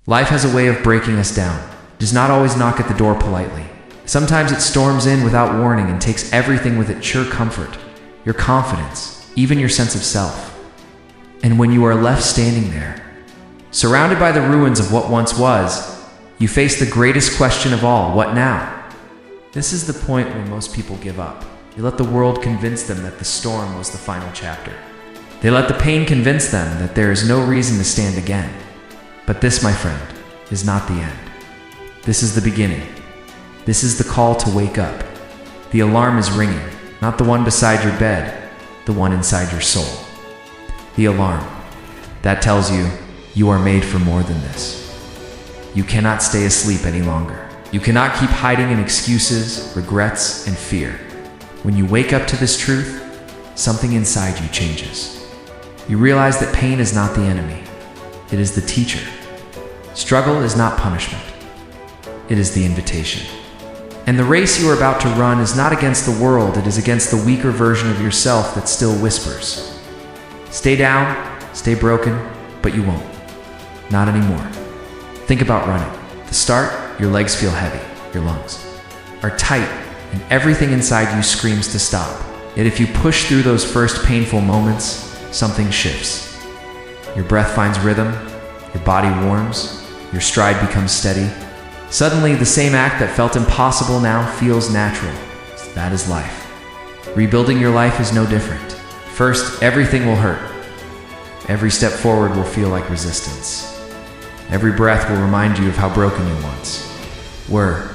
Life has a way of breaking us down. It does not always knock at the door politely. Sometimes it storms in without warning and takes everything with it: your comfort, your confidence, even your sense of self. And when you are left standing there, surrounded by the ruins of what once was, you face the greatest question of all: what now? This is the point where most people give up. They let the world convince them that the storm was the final chapter. They let the pain convince them that there is no reason to stand again. But this, my friend, is not the end. This is the beginning. This is the call to wake up. The alarm is ringing, not the one beside your bed, the one inside your soul. The alarm that tells you you are made for more than this. You cannot stay asleep any longer. You cannot keep hiding in excuses, regrets, and fear. When you wake up to this truth, something inside you changes. You realize that pain is not the enemy. It is the teacher. Struggle is not punishment. It is the invitation. And the race you are about to run is not against the world, it is against the weaker version of yourself that still whispers. Stay down, stay broken, but you won't. Not anymore. Think about running. At the start, your legs feel heavy, your lungs are tight, and everything inside you screams to stop. Yet if you push through those first painful moments, something shifts. Your breath finds rhythm, your body warms, your stride becomes steady. Suddenly, the same act that felt impossible now feels natural. That is life. Rebuilding your life is no different. First, everything will hurt. Every step forward will feel like resistance. Every breath will remind you of how broken you once were.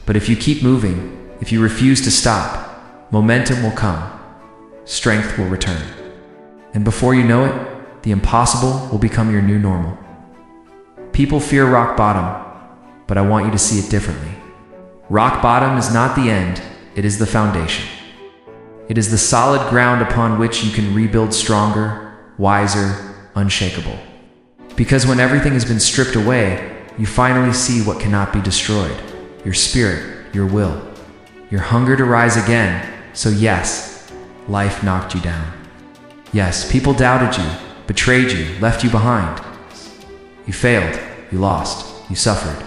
But if you keep moving, if you refuse to stop, momentum will come. Strength will return. And before you know it, the impossible will become your new normal. People fear rock bottom, but I want you to see it differently. Rock bottom is not the end, it is the foundation. It is the solid ground upon which you can rebuild stronger, wiser, unshakable. Because when everything has been stripped away, you finally see what cannot be destroyed: your spirit, your will, your hunger to rise again. So yes, life knocked you down. Yes, people doubted you, betrayed you, left you behind. You failed, you lost, you suffered.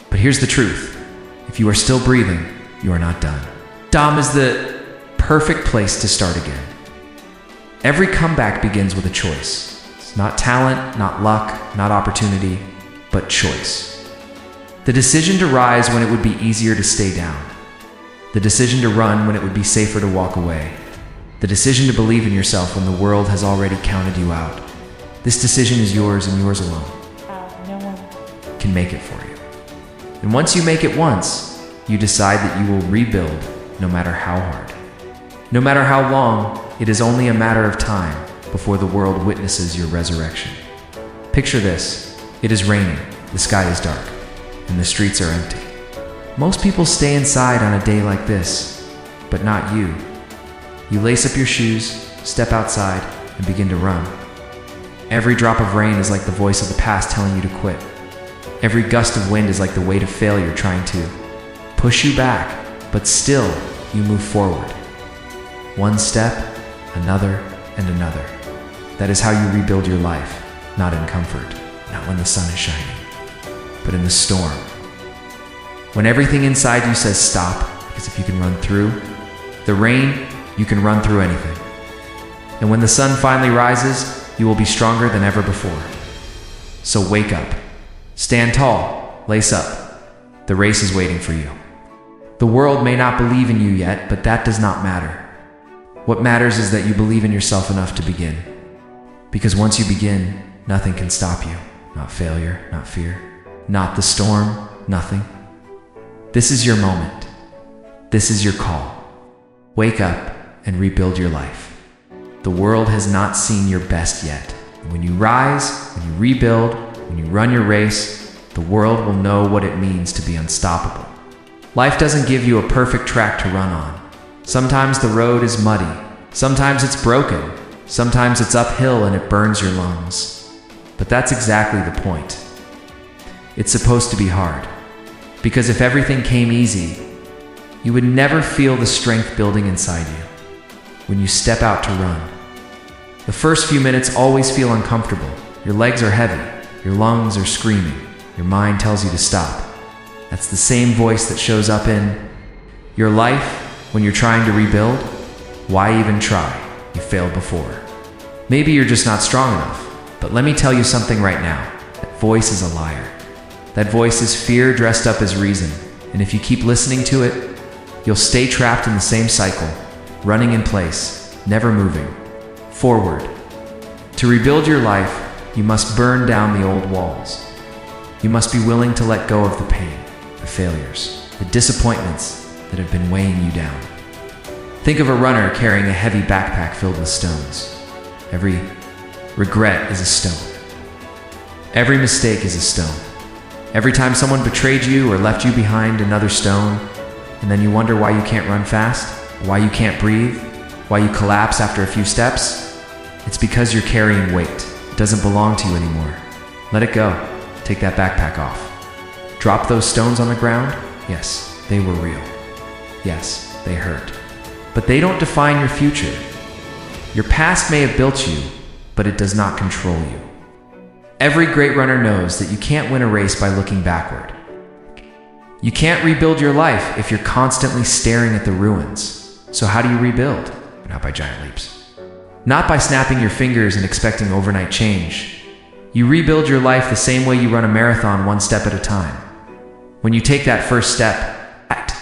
But here's the truth: if you are still breathing, you are not done. Dom is the perfect place to start again. Every comeback begins with a choice. It's not talent, not luck, not opportunity, but choice. The decision to rise when it would be easier to stay down. The decision to run when it would be safer to walk away. The decision to believe in yourself when the world has already counted you out. This decision is yours and yours alone. No one can make it for you. And once you make it once, you decide that you will rebuild no matter how hard. No matter how long, it is only a matter of time before the world witnesses your resurrection. Picture this: it is raining, the sky is dark, and the streets are empty. Most people stay inside on a day like this, but not you. You lace up your shoes, step outside, and begin to run. Every drop of rain is like the voice of the past telling you to quit. Every gust of wind is like the weight of failure trying to push you back, but still, you move forward. One step, another, and another. That is how you rebuild your life, not in comfort, not when the sun is shining, but in the storm. When everything inside you says stop, because if you can run through the rain, you can run through anything. And when the sun finally rises, you will be stronger than ever before. So wake up. Stand tall, lace up. The race is waiting for you. The world may not believe in you yet, but that does not matter. What matters is that you believe in yourself enough to begin. Because once you begin, nothing can stop you. Not failure, not fear, not the storm, nothing. This is your moment. This is your call. Wake up and rebuild your life. The world has not seen your best yet. When you rise, when you rebuild, when you run your race, the world will know what it means to be unstoppable. Life doesn't give you a perfect track to run on. Sometimes the road is muddy. Sometimes it's broken. Sometimes it's uphill and it burns your lungs. But that's exactly the point. It's supposed to be hard. Because if everything came easy, you would never feel the strength building inside you when you step out to run. The first few minutes always feel uncomfortable. Your legs are heavy. Your lungs are screaming. Your mind tells you to stop. That's the same voice that shows up in your life when you're trying to rebuild. Why even try? You failed before. Maybe you're just not strong enough. But let me tell you something right now. That voice is a liar. That voice is fear dressed up as reason. And if you keep listening to it, you'll stay trapped in the same cycle, running in place, never moving forward. To rebuild your life, you must burn down the old walls. You must be willing to let go of the pain, the failures, the disappointments that have been weighing you down. Think of a runner carrying a heavy backpack filled with stones. Every regret is a stone. Every mistake is a stone. Every time someone betrayed you or left you behind, another stone. And then you wonder why you can't run fast, why you can't breathe, why you collapse after a few steps. It's because you're carrying weight. It doesn't belong to you anymore. Let it go. Take that backpack off. Drop those stones on the ground. Yes, they were real. Yes, they hurt. But they don't define your future. Your past may have built you, but it does not control you. Every great runner knows that you can't win a race by looking backward. You can't rebuild your life if you're constantly staring at the ruins. So how do you rebuild? Not by giant leaps. Not by snapping your fingers and expecting overnight change. You rebuild your life the same way you run a marathon, one step at a time. When you take that first step, act.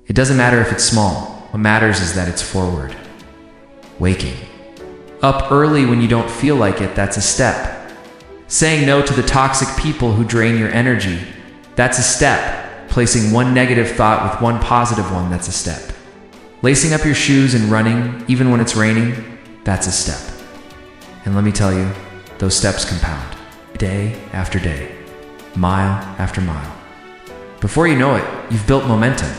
It doesn't matter if it's small. What matters is that it's forward. Waking up early when you don't feel like it, that's a step. Saying no to the toxic people who drain your energy, that's a step. Placing one negative thought with one positive one, that's a step. Lacing up your shoes and running, even when it's raining, that's a step. And let me tell you, those steps compound. Day after day, mile after mile. Before you know it, you've built momentum.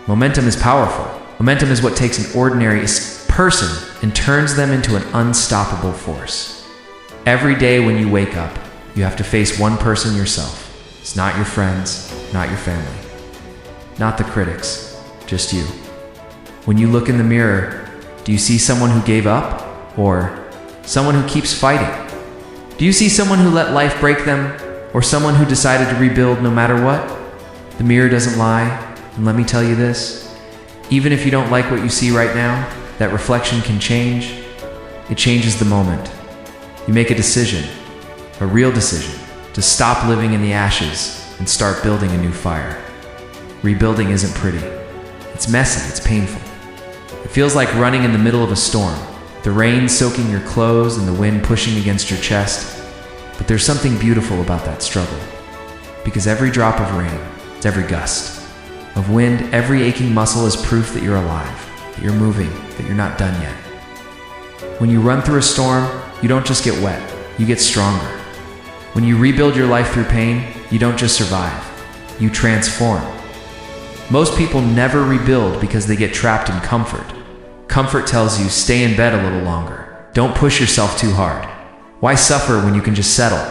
Momentum is powerful. Momentum is what takes an ordinary person and turns them into an unstoppable force. Every day when you wake up, you have to face one person yourself. It's not your friends, not your family, not the critics, just you. When you look in the mirror, do you see someone who gave up or someone who keeps fighting? Do you see someone who let life break them or someone who decided to rebuild no matter what? The mirror doesn't lie, and let me tell you this, even if you don't like what you see right now, that reflection can change. It changes the moment. You make a decision, a real decision, to stop living in the ashes and start building a new fire. Rebuilding isn't pretty. It's messy, it's painful. It feels like running in the middle of a storm, the rain soaking your clothes and the wind pushing against your chest. But there's something beautiful about that struggle. Because every drop of rain, every gust of wind, every aching muscle is proof that you're alive, that you're moving, that you're not done yet. When you run through a storm, you don't just get wet, you get stronger. When you rebuild your life through pain, you don't just survive, you transform. Most people never rebuild because they get trapped in comfort. Comfort tells you, stay in bed a little longer. Don't push yourself too hard. Why suffer when you can just settle?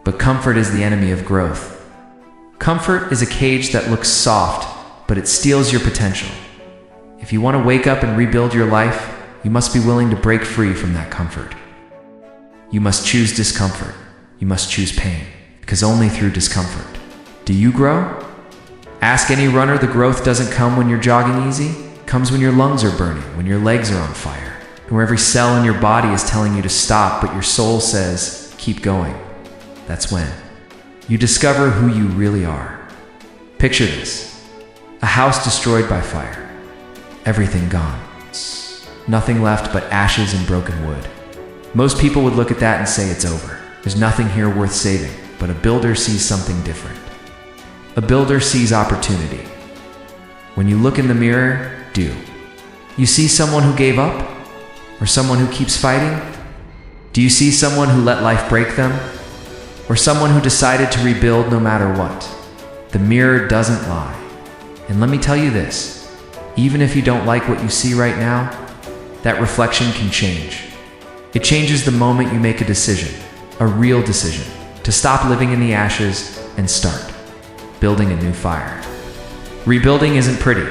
But comfort is the enemy of growth. Comfort is a cage that looks soft, but it steals your potential. If you want to wake up and rebuild your life, you must be willing to break free from that comfort. You must choose discomfort. You must choose pain, because only through discomfort do you grow. Ask any runner, the growth doesn't come when you're jogging easy. It comes when your lungs are burning, when your legs are on fire, and where every cell in your body is telling you to stop, but your soul says, keep going. That's when you discover who you really are. Picture this: a house destroyed by fire. Everything gone. Nothing left but ashes and broken wood. Most people would look at that and say it's over. There's nothing here worth saving, but a builder sees something different. A builder sees opportunity. When you look in the mirror, do you see someone who gave up? Or someone who keeps fighting? Do you see someone who let life break them? Or someone who decided to rebuild no matter what? The mirror doesn't lie. And let me tell you this, even if you don't like what you see right now, that reflection can change. It changes the moment you make a decision, a real decision, to stop living in the ashes and start building a new fire. Rebuilding isn't pretty.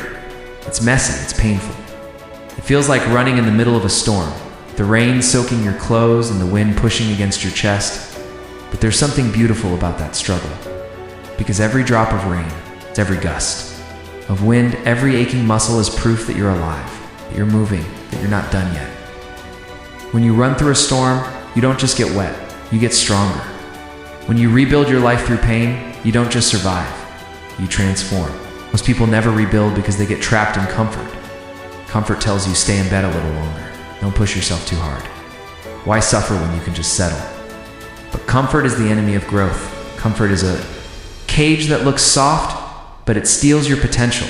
It's messy, it's painful. It feels like running in the middle of a storm, the rain soaking your clothes and the wind pushing against your chest. But there's something beautiful about that struggle. Because every drop of rain, it's every gust of wind, every aching muscle is proof that you're alive, that you're moving, that you're not done yet. When you run through a storm, you don't just get wet, you get stronger. When you rebuild your life through pain, you don't just survive, you transform. Most people never rebuild because they get trapped in comfort. Comfort tells you stay in bed a little longer. Don't push yourself too hard. Why suffer when you can just settle? But comfort is the enemy of growth. Comfort is a cage that looks soft, but it steals your potential.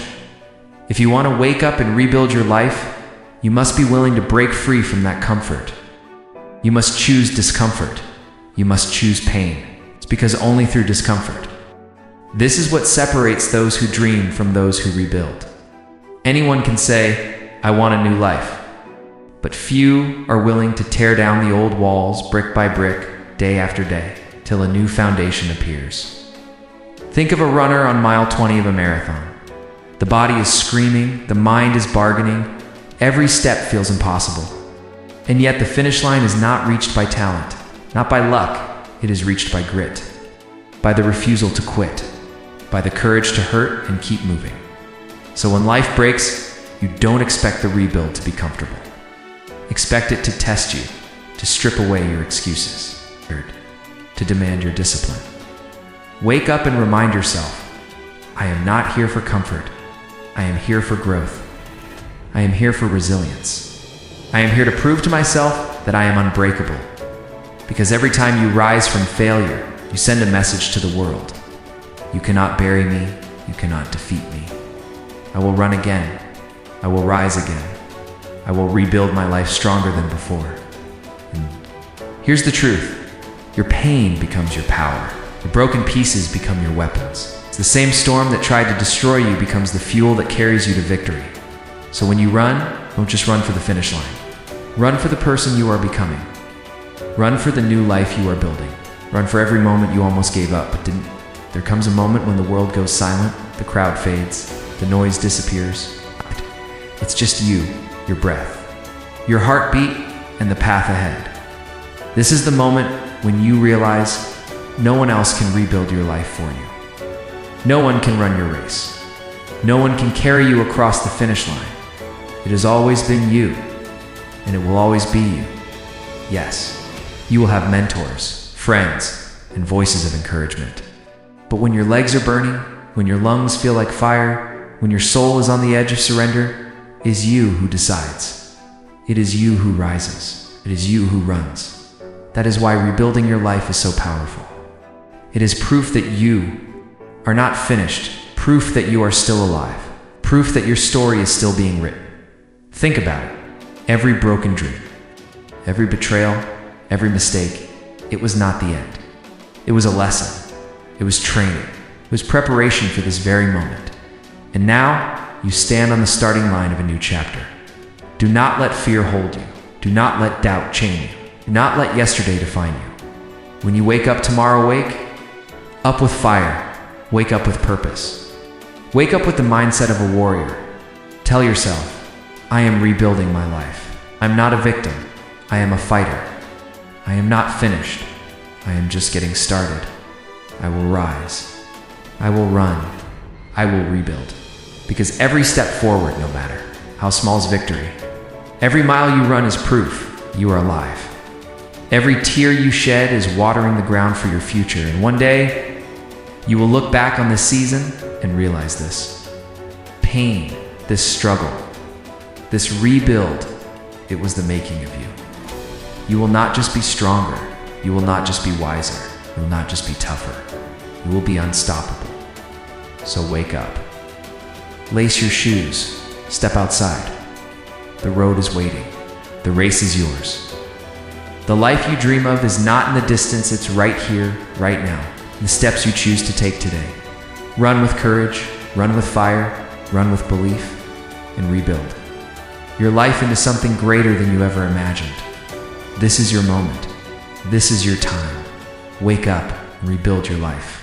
If you want to wake up and rebuild your life, you must be willing to break free from that comfort. You must choose discomfort. You must choose pain. It's because only through discomfort. This is what separates those who dream from those who rebuild. Anyone can say, I want a new life. But few are willing to tear down the old walls brick by brick, day after day, till a new foundation appears. Think of a runner on mile 20 of a marathon. The body is screaming, the mind is bargaining, every step feels impossible. And yet the finish line is not reached by talent, not by luck, it is reached by grit, by the refusal to quit, by the courage to hurt and keep moving. So when life breaks, you don't expect the rebuild to be comfortable. Expect it to test you, to strip away your excuses, to demand your discipline. Wake up and remind yourself, I am not here for comfort. I am here for growth. I am here for resilience. I am here to prove to myself that I am unbreakable. Because every time you rise from failure, you send a message to the world. You cannot bury me. You cannot defeat me. I will run again. I will rise again. I will rebuild my life stronger than before. And here's the truth. Your pain becomes your power. Your broken pieces become your weapons. It's the same storm that tried to destroy you becomes the fuel that carries you to victory. So when you run, don't just run for the finish line. Run for the person you are becoming. Run for the new life you are building. Run for every moment you almost gave up but didn't. There comes a moment when the world goes silent, the crowd fades, the noise disappears. It's just you, your breath, your heartbeat, and the path ahead. This is the moment when you realize no one else can rebuild your life for you. No one can run your race. No one can carry you across the finish line. It has always been you, and it will always be you. Yes, you will have mentors, friends, and voices of encouragement. But when your legs are burning, when your lungs feel like fire, when your soul is on the edge of surrender, it is you who decides. It is you who rises. It is you who runs. That is why rebuilding your life is so powerful. It is proof that you are not finished, proof that you are still alive, proof that your story is still being written. Think about it. Every broken dream, every betrayal, every mistake, it was not the end. It was a lesson. It was training. It was preparation for this very moment. And now, you stand on the starting line of a new chapter. Do not let fear hold you. Do not let doubt chain you. Do not let yesterday define you. When you wake up tomorrow, wake up with fire. Wake up with purpose. Wake up with the mindset of a warrior. Tell yourself, I am rebuilding my life. I'm not a victim. I am a fighter. I am not finished. I am just getting started. I will rise. I will run. I will rebuild. Because every step forward, no matter how small, is victory. Every mile you run is proof you are alive. Every tear you shed is watering the ground for your future. And one day, you will look back on this season and realize this. Pain, this struggle, this rebuild, it was the making of you. You will not just be stronger. You will not just be wiser. You will not just be tougher. You will be unstoppable. So wake up. Lace your shoes. Step outside. The road is waiting. The race is yours. The life you dream of is not in the distance. It's right here, right now. The steps you choose to take today. Run with courage. Run with fire. Run with belief. And rebuild your life into something greater than you ever imagined. This is your moment. This is your time. Wake up and rebuild your life.